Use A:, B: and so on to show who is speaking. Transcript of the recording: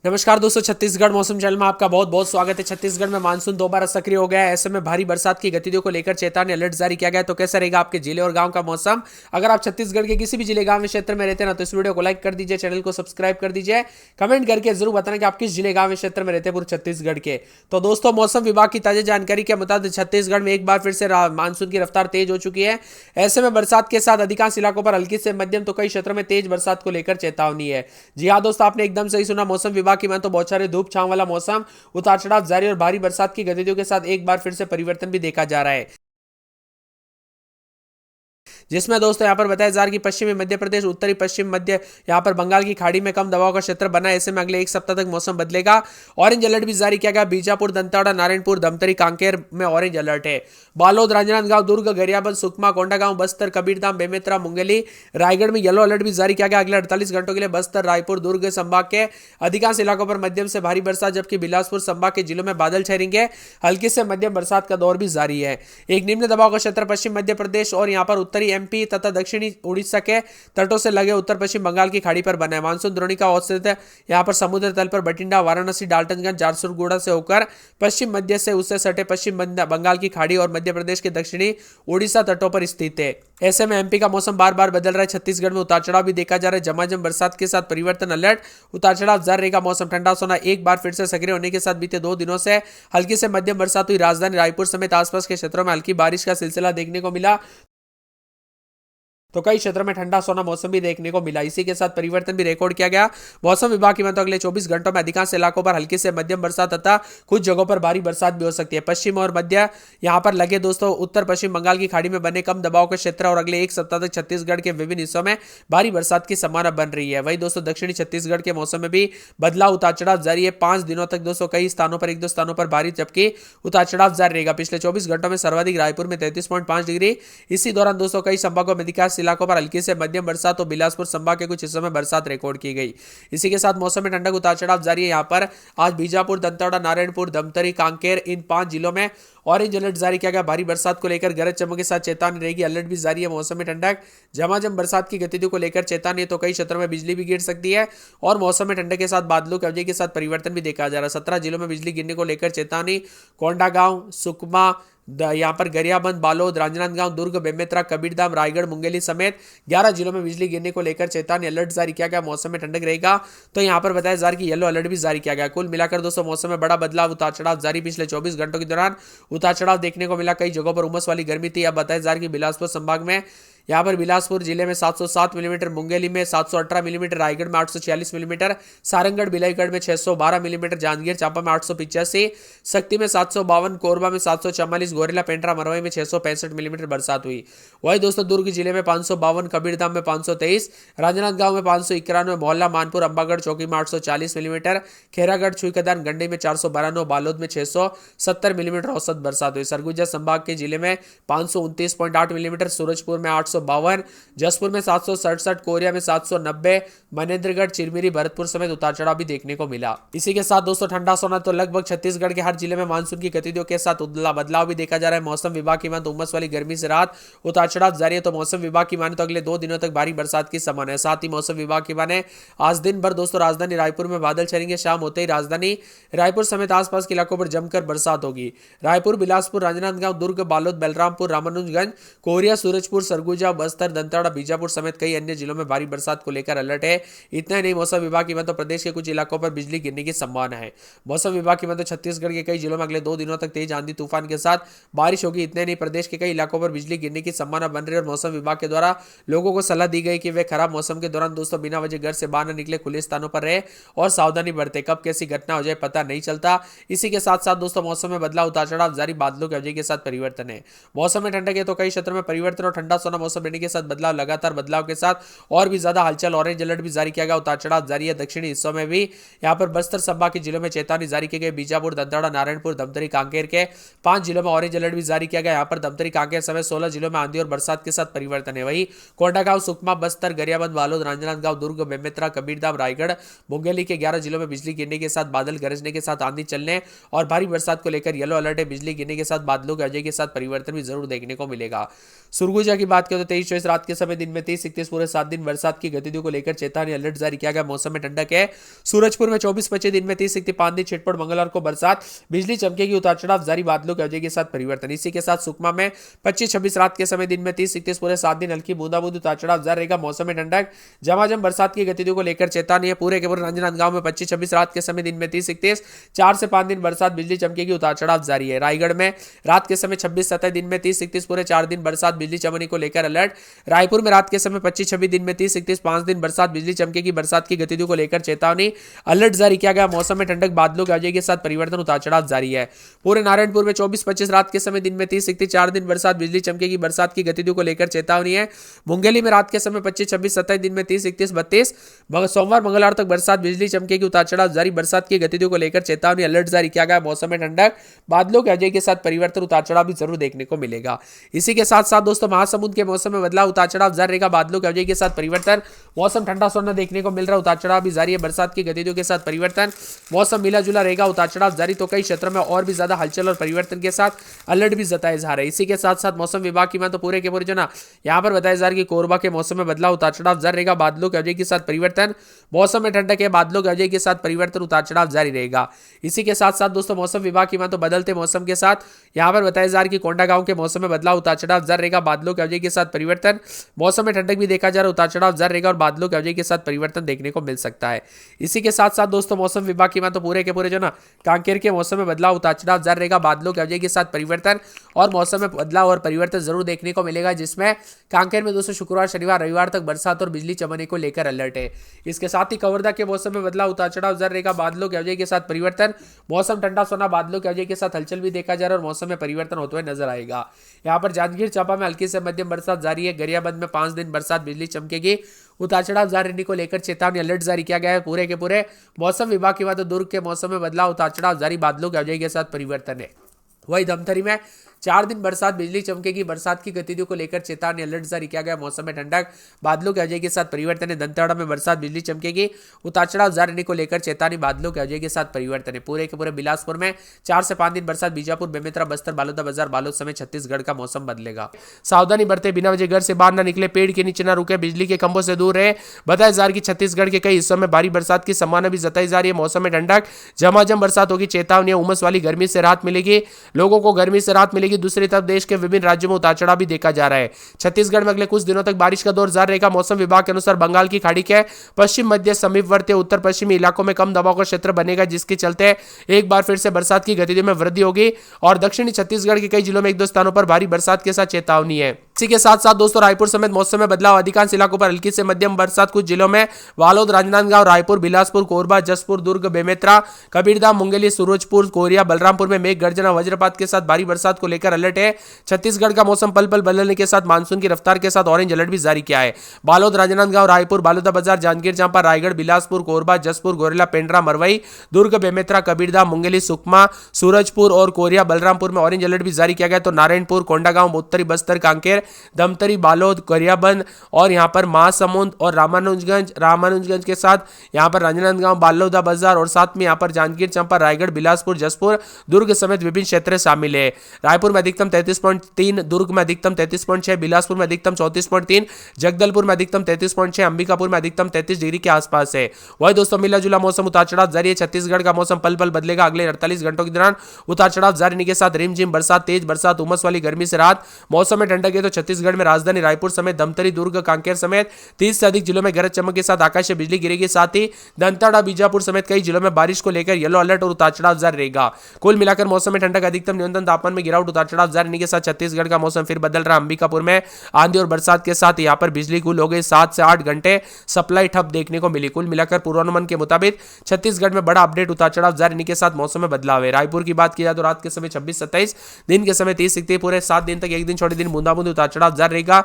A: नमस्कार दोस्तों, छत्तीसगढ़ मौसम चैनल में आपका बहुत बहुत स्वागत है। छत्तीसगढ़ में मानसून दोबारा सक्रिय हो गया है। ऐसे में भारी बरसात की गतिविधियों को लेकर चेतावनी अलर्ट जारी किया गया है। तो कैसा रहेगा आपके जिले और गांव का मौसम? अगर आप छत्तीसगढ़ के किसी भी जिले गांव क्षेत्र में रहते हैं ना, तो इस वीडियो को लाइक कर दीजिए, चैनल को सब्सक्राइब कर दीजिए, कमेंट करके जरूर बताना कि आप किस जिले गांव क्षेत्र में रहते हैं पूरे छत्तीसगढ़ के। तो दोस्तों, मौसम विभाग की ताजा जानकारी के मुताबिक छत्तीसगढ़ में एक बार फिर से मानसून की रफ्तार तेज हो चुकी है। ऐसे में बरसात के साथ अधिकांश इलाकों पर हल्की से मध्यम तो कई क्षेत्रों में तेज बरसात को लेकर चेतावनी है। जी हाँ दोस्तों, आपने एकदम सही सुना। मौसम विभाग की मान तो बहुत सारे धूप छांव वाला मौसम, उतार चढ़ाव जारी और भारी बरसात की गतिविधियों के साथ एक बार फिर से परिवर्तन भी देखा जा रहा है। जिसमें दोस्तों यहाँ पर बताया जा रहा है कि पश्चिमी मध्य प्रदेश, उत्तरी पश्चिम मध्य यहाँ पर बंगाल की खाड़ी में कम दबाव का क्षेत्र बना है। ऐसे में अगले एक सप्ताह तक मौसम बदलेगा। ऑरेंज अलर्ट भी जारी किया गया। बीजापुर, दंतेवाड़ा, नारायणपुर, धमतरी, कांकेर में ऑरेंज अलर्ट है। बालोद, राजनांदगांव, दुर्ग, गरियाबंद, सुकमा, कोंडागांव, बस्तर, कबीरधाम, बेमेतरा, मुंगेली, रायगढ़ में येलो अलर्ट भी जारी किया गया। अगले 48 घंटों के लिए बस्तर, रायपुर, दुर्ग संभाग के अधिकांश इलाकों पर मध्यम से भारी बरसात, जबकि बिलासपुर संभाग के जिलों में बादल छाएंगे। हल्की से मध्यम बरसात का दौर भी जारी है। एक निम्न दबाव का क्षेत्र पश्चिम मध्य प्रदेश और यहाँ पर उत्तरी एमपी तथा दक्षिणी उड़ीसा के तटों से लगे उत्तर पश्चिम बंगाल की खाड़ी पर बना है। मानसून द्रोणिका अवस्थित है यहाँ पर समुद्र तल पर बठिंडा, वाराणसी, डाल्टनगंज, झारसुगुड़ा से होकर पश्चिम मध्य से उससे सटे पश्चिम बंगाल की खाड़ी और मध्य प्रदेश के दक्षिणी उड़ीसा तटों पर स्थित है। ऐसे में एमपी का मौसम बार बार बदल रहा है। छत्तीसगढ़ में उतार चढ़ाव भी देखा जा रहा है। झमाझम बरसात के साथ परिवर्तन अलर्ट, उतार चढ़ाव जारी रहेगा। मौसम ठंडा सोना एक बार फिर से सक्रिय होने के साथ बीते 2 दिनों से हल्की से मध्यम बरसात हुई। राजधानी रायपुर समेत आसपास के क्षेत्रों में हल्की बारिश का सिलसिला देखने को मिला। तो कई क्षेत्रों में ठंडा सोना मौसम भी देखने को मिला। इसी के साथ परिवर्तन भी रिकॉर्ड किया गया। मौसम विभाग की माने तो अगले 24 घंटों में अधिकांश इलाकों पर हल्की से मध्यम बरसात तथा कुछ जगहों पर भारी बरसात भी हो सकती है। पश्चिम और मध्य यहां पर लगे दोस्तों उत्तर पश्चिम बंगाल की खाड़ी में बने कम दबाव के क्षेत्र और अगले एक सप्ताह तक छत्तीसगढ़ के विभिन्न हिस्सों में भारी बरसात की संभावना बन रही है। वही दोस्तों दक्षिणी छत्तीसगढ़ के मौसम में भी बदलाव, उतार चढ़ाव जारी है। 5 दिनों तक दोस्तों कई स्थानों पर एक दो स्थानों पर भारी जबकि उतार चढ़ाव जारी रहेगा। पिछले 24 घंटों में सर्वाधिक रायपुर में 33.5 डिग्री। इसी दौरान दोस्तों कई संभागों में अधिकांश इलाकों पर हल्की से मध्यम बरसात और बिलासपुर संभाग के कुछ हिस्सों में बरसात रिकॉर्ड की गई। इसी के साथ मौसम में ठंडक, उतार चढ़ाव जारी है। यहां पर आज बीजापुर, दंतेवाड़ा, नारायणपुर, धमतरी, कांकेर इन 5 जिलों में ऑरेंज अलर्ट जारी किया गया। भारी बरसात को लेकर गरज चमक के साथ चेतावनी रहेगी। अलर्ट भी जारी है। मौसम में ठंडक, झमाझम बरसात की गतिविधियों को लेकर चेतावनी है। तो कई क्षेत्रों में बिजली भी गिर सकती है और मौसम में ठंडक के साथ बादलों की अवधि के साथ परिवर्तन भी देखा जा रहा है। 17 जिलों में बिजली गिरने को लेकर चेतावनी। कोंडागांव, सुकमा, यहाँ पर गरियाबंद, बालोद, राजनांदगांव, दुर्ग, बेमेतरा, कबीरधाम, रायगढ़, मुंगेली समेत 11 जिलों में बिजली गिरने को लेकर चेतावनी अलर्ट जारी किया गया। मौसम में ठंडक रहेगा। तो यहाँ पर बताया जा रहा है कि येलो अलर्ट भी जारी किया गया। कुल मिलाकर दोस्तों मौसम में बड़ा बदलाव, उतार चढ़ाव जारी। पिछले 24 घंटों के दौरान उतार चढ़ाव देखने को मिला। कई जगहों पर उमस वाली गर्मी थी। अब बताया जा रहा है कि बिलासपुर संभाग में यहाँ पर बिलासपुर जिले में 707 मिलीमीटर, मुंगेली में 718 मिलीमीटर, रायगढ़ में 846 मिलीमीटर, सारंगढ़ बिलाईगढ़ में 612 मिलीमीटर, जांजगीर चांपा में 885, शक्ति में 752, कोरबा में 744, गोरेला, पेंड्रा, मरवाई में 665 मिलीमीटर बरसात हुई। वही दोस्तों दुर्ग जिले में 552, कबीरधाम में 523, राजनांदगांव में 591, मोहल्ला, मानपुर, अंबागढ़ चौकी में 840 मिलीमीटर, खेरागढ़, छुईकदान, गंडी में 492, बालोद में 670 मिलीमीटर औसत बरसात हुई। सरगुजा संभाग के जिले में 529.8 मिलीमीटर, सूरजपुर में 852, जसपुर में 767, कोरिया में 790, मनेन्द्रगढ़, चिरमिरी, भरतपुर समेत उतार चढ़ाव भी देखने को मिला। इसी के साथ दोस्तों ठंडा सोना तो लगभग छत्तीसगढ़ के हर जिले में मानसून की गतिविधियों के साथ बदलाव भी देखा जा रहा है। मौसम विभाग की माने उमस वाली गर्मी से राहत, उतार चढ़ाव जारी है। तो मौसम विभाग की माने तो अगले 2 दिनों तक भारी बरसात की संभावना है। साथ ही मौसम विभाग की माने आज दिन भर दोस्तों राजधानी रायपुर में बादल छाएंगे। शाम होते ही राजधानी रायपुर समेत आसपास के इलाकों पर जमकर बरसात होगी। रायपुर, बिलासपुर, राजनांदगांव, दुर्ग, बालोद, बलरामपुर, रामानुजगंज, कोरिया, सूरजपुर, सरगुजा, बस्तर, दंतेवाड़ा, बीजापुर समेत कई अन्य जिलों में भारी बरसात को लेकर अलर्ट है। इतना ही नहीं, मौसम विभाग की माने तो प्रदेश के कुछ इलाकों पर बिजली गिरने की संभावना है। मौसम विभाग की माने तो छत्तीसगढ़ के कई जिलों में अगले 2 दिनों तक तेज आंधी तूफान के साथ बारिश होगी। इतने नहीं, प्रदेश के कई इलाकों पर बिजली गिरने की संभावना बन रही है और मौसम विभाग के द्वारा लोगों को सलाह दी गई कि वे खराब मौसम के दौरान दोस्तों बिना वजह घर से बाहर न निकले, खुले स्थानों पर रहे और सावधानी बरते। कब कैसी घटना हो जाए पता नहीं चलता। इसी के साथ साथ दोस्तों मौसम में बदलाव, उतार चढ़ाव जारी, बादलों की अवधि के साथ परिवर्तन है। मौसम में ठंडक है तो कई क्षेत्रों में परिवर्तन और ठंडा सोना मौसम रहने के साथ बदलाव, लगातार बदलाव के साथ और भी ज्यादा हलचल। ऑरेंज अलर्ट भी जारी किया गया। उतार चढ़ाव जारी है। दक्षिणी हिस्सों में भी यहाँ पर बस्तर संभाग के जिलों में चेतावनी जारी की गई। बीजापुर, दंतेवाड़ा, नारायणपुर, धमतरी, कांकेर के 5 जिलों में ऑरेंज अलर्ट भी जारी किया गया। यहाँ पर धमतरी, कांकेर समेत 16 जिलों में आंधी और बरसात के साथ परिवर्तन है। वही कोंडागांव, सुकमा, बस्तर, गरियाबंद, बालोद, राजनांदगांव, दुर्ग, बेमेतरा, कबीरधाम, रायगढ़, मुंगेली के 11 जिलों में बिजली गिरने के साथ बादल गरजने के साथ आंधी चलने और भारी बरसात को लेकर येलो अलर्ट है। बिजली गिरने के साथ बादलों की अवधि के साथ परिवर्तन भी जरूर देखने को मिलेगा। सुरगुजा की बात करें तो 23-24 रात के समय दिन में 30-31 पूरे 7 दिन बरसात की गतिविधियों को लेकर चेतावनी अलर्ट जारी किया गया। मौसम में ठंडक है। सूरजपुर में 24-25 दिन में 30-31 5 दिन छिटपुट मंगलवार को बरसात, बिजली चमकेगी, उतार चढ़ाव जारी, बादलों की अवधि के साथ परिवर्तन। इसी के साथ सुकमा में 25-26 रात के समय दिन में 30-31 पूरे 7 दिन हल्की बूंदाबूंदी, उतार चढ़ाव जारी रहेगा। मौसम में ठंडक, झमाझम बरसात की गतिविधियों को लेकर चेतावनी है। पूरे के पूरे राजनांदगांव में 25-26 रात के समय दिन में 30-31 4 से 5 दिन बरसात, बिजली चमकेगी, उतार चढ़ाव जारी है। रायगढ़ में रात के समय 26-27 दिन में 30-31 पूरे 4 दिन बरसात, बिजली चमकने को लेकर अलर्ट। रायपुर में रात के समय 25-26 दिन में 30-31 5 दिन बरसात, बिजली चमकेगी, बरसात की गतिविधियों को लेकर चेतावनी अलर्ट जारी किया गया। मौसम में ठंडक, बादलों की अवधि के साथ परिवर्तन, उतार चढ़ाव जारी है। पूरे नारायणपुर में 24-25 रात के समय दिन में 30-31 4 दिन बरसात, बिजली चमकेगी, बरसात की गतिविधियों को लेकर चेतावनी है। मुंगेली में रात के समय 25-26 27 दिन में 30-31 32 सोमवार मंगलवार तक बरसात, बिजली चमकेगी, उतार चढ़ाव जारी, बरसात की गतिविधियों को लेकर चेतावनी अलर्ट जारी किया गया। मौसम में ठंडक, बादलों के अजय के साथ परिवर्तन, उतार चढ़ाव भी जरूर देखने को मिलेगा। इसी के साथ साथ दोस्तों महासमुंद के मौसम में बदलाव, उतार चढ़ाव जारी रहेगा, बादलों के अजय के साथ परिवर्तन, मौसम ठंडा सोना देखने को मिल रहा है, उतार चढ़ाव भी जारी है, बरसात की गतिविधियों के साथ परिवर्तन, मौसम मिला जुला रहेगा, उतार चढ़ाव जारी। तो कई क्षेत्रों में और भी ज्यादा हलचल और परिवर्तन के साथ अलर्ट भी जताए जा रहे हैं। इसी के साथ साथ मौसम विभाग की तो पूरे के पूरे जो ना यहाँ पर बताया जा रहा है कि कोरबा के मौसम में बदलाव, उतार चढ़ाव जारी रहेगा, बादलों के अजय के साथ परिवर्तन, मौसम में ठंडक है, बादलों के अजय के साथ परिवर्तन, उतार चढ़ाव जारी रहेगा। इसी के साथ साथ दोस्तों मौसम विभाग की तो बदलते मौसम के साथ यहाँ पर बताया जा रहा है कि कोंडागांव के मौसम में बदलाव, उतार चढ़ाव जारी रहेगा, बादलों के अवधि के साथ परिवर्तन, मौसम में ठंडक भी देखा जा रहा है, उतार चढ़ाव जारी रहेगा और बादलों के अवधि के साथ परिवर्तन देखने को मिल सकता है। इसी के साथ साथ दोस्तों मौसम विभाग की तो पूरे के पूरे जो ना कांकेर के मौसम में बदलाव, उतार चढ़ाव जारी रहेगा, बादलों के अवधि के साथ परिवर्तन और मौसम में बदलाव और परिवर्तन जरूर देखने को मिलेगा, जिसमें कांकेर में दोस्तों शुक्रवार शनिवार रविवार तक बरसात और बिजली चमकने को लेकर अलर्ट है। इसके साथ ही कवर्धा के मौसम में बदलाव, उतार चढ़ाव जारी रहेगा, बादलों के अवधि के साथ परिवर्तन, मौसम ठंडा सोना, बादलों के अवधि के साथ हलचल भी देखा जा रहा है और मौसम में परिवर्तन होते हुए नजर आएगा। यहाँ पर जांजगीर चांपा में हल्की से मध्यम बरसात जारी है, गरियाबंद में 5 दिन बरसात, बिजली चमकेगी, उतार चढ़ाव जारी रहने को लेकर चेतावनी अलर्ट जारी किया गया है। पूरे के पूरे मौसम विभाग की तो दुर्ग के मौसम में बदलाव, उतार चढ़ाव जारी, बादलों के अवधि के साथ परिवर्तन है। वही धमतरी में 4 दिन बरसात, बिजली चमकेगी, बरसात की गतिविधियों को लेकर चेतावनी अलर्ट जारी किया गया। मौसम में ठंडक, बादलों के अजय के साथ परिवर्तन है। दंतेवाड़ा में बरसात, बिजली चमकेगी, उतार चढ़ाव जारी रहने को लेकर चेतावनी, बादलों के अजय के साथ परिवर्तन है। पूरे के पूरे बिलासपुर में 4 से 5 दिन बरसात, बीजापुर, बेमेतरा, बस्तर, बालोदा बाजार, बालोद समेत छत्तीसगढ़ का मौसम बदलेगा। सावधानी बरते, बिना वजह घर से बाहर न निकले, पेड़ के नीचे न रुके, बिजली के खंभों से दूर रहे। बताया जा रहा है कि छत्तीसगढ़ के कई हिस्सों में भारी बरसात की संभावना भी जताई जा रही है। मौसम में ठंडक, झमाझम बरसात होगी, चेतावनी है। उमस वाली गर्मी से राहत मिलेगी, लोगों को गर्मी से राहत मिलेगी। दूसरी तरफ देश के विभिन्न राज्यों में उतार चढ़ाव भी देखा जा रहा है। छत्तीसगढ़ में अगले कुछ दिनों तक बारिश का दौर जारी रहेगा। मौसम विभाग के अनुसार बंगाल की खाड़ी के पश्चिम मध्य समीपवर्ती उत्तर पश्चिमी इलाकों में कम दबाव का क्षेत्र बनेगा, जिसके चलते एक बार फिर से बरसात की गतिविधि में वृद्धि होगी और दक्षिणी छत्तीसगढ़ के कई जिलों में 1-2 स्थानों पर भारी बरसात के साथ चेतावनी है। इसी के साथ साथ दोस्तों रायपुर समेत मौसम में बदलाव, अधिकांश इलाकों पर हल्की से मध्यम बरसात, कुछ जिलों में वालोद, राजनांदगांव, रायपुर, बिलासपुर, कोरबा, जसपुर, दुर्ग, बेमेतरा, कबीरधाम, मुंगेली, सूरजपुर, कोरिया, बलरामपुर में मेघ गर्जना, वज्रपात के साथ भारी बरसात को लेकर अलर्ट है। छत्तीसगढ़ का मौसम पल पल बदलने के साथ मानसून की रफ्तार के साथ ऑरेंज अलर्ट भी जारी किया है। बालोद, राजनांदगांव, रायपुर, बालोदा बाजार, जांजगीर चांपा, रायगढ़, बिलासपुर, कोरबा, जसपुर, गोरेला, पेंड्रा, मरवई, दुर्ग, बेमेतरा, कबीरधाम, मुंगेली, सुकमा, सूरजपुर और कोरिया, बलरामपुर में ऑरेंज अलर्ट भी जारी किया गया। तो नारायणपुर, कोंडागांव, उत्तरी बस्तर, कांकेर, दमतरी, बालोद, गरियाबंद और यहाँ पर महासमुंद और रामानुजगंज के साथ यहाँ पर राजनांदगांव, बालोदा बाजार और साथ में यहाँ पर जांजगीर चांपा, रायगढ़, बिलासपुर, जसपुर, दुर्ग समेत विभिन्न क्षेत्र शामिल है। रायपुर में अधिकतम 33.3, दुर्ग में अधिकतम 33.6, बिलासपुर में अधिकतम 34.3, जगदलपुर में अधिकतम 33.6, अंबिकापुर में अधिकतम 33 डिग्री के आसपास है। वही दोस्तों मिला जुला मौसम, उतार चढ़ाव जारी है। छत्तीसगढ़ का मौसम पल पल बदलेगा। अगले 48 घंटों के दौरान उतार चढ़ाव जारी रहने के साथ रिमझिम बरसात, तेज बरसात, उमस वाली गर्मी से राहत। मौसम में ठंडक है तो छत्तीसगढ़ में राजधानी रायपुर समेत दमतरी, दुर्ग, कांकेर समेत 30 से अधिक जिलों में गरज चमक के साथ आकाशीय बिजली गिरेगी। साथ ही दंतेवाड़ा, बीजापुर समेत कई जिलों में बारिश को लेकर येलो अलर्ट और उतार चढ़ाव जारी रहेगा। कुल मिलाकर मौसम में ठंडक, अधिकतम न्यूनतम तापमान में गिरावट, उतार चढ़ाव जारी रहने के साथ छत्तीसगढ़ का मौसम फिर बदल रहा। अंबिकापुर में आंधी और बरसात के साथ यहाँ पर बिजली गुल हो गई। 7 से 8 घंटे सप्लाई ठप देखने को मिली। कुल मिलाकर पूर्वानुमान के मुताबिक छत्तीसगढ़ में बड़ा अपडेट, उतार चढ़ाव जारी रहने के साथ मौसम में बदलाव है। रायपुर की बात की जाए तो रात के समय 26-27, दिन के समय 30 पूरे 7 दिन तक एक दिन छोटे दिन बूंदाबूंदी, उतार चढ़ाव जारी रहेगा।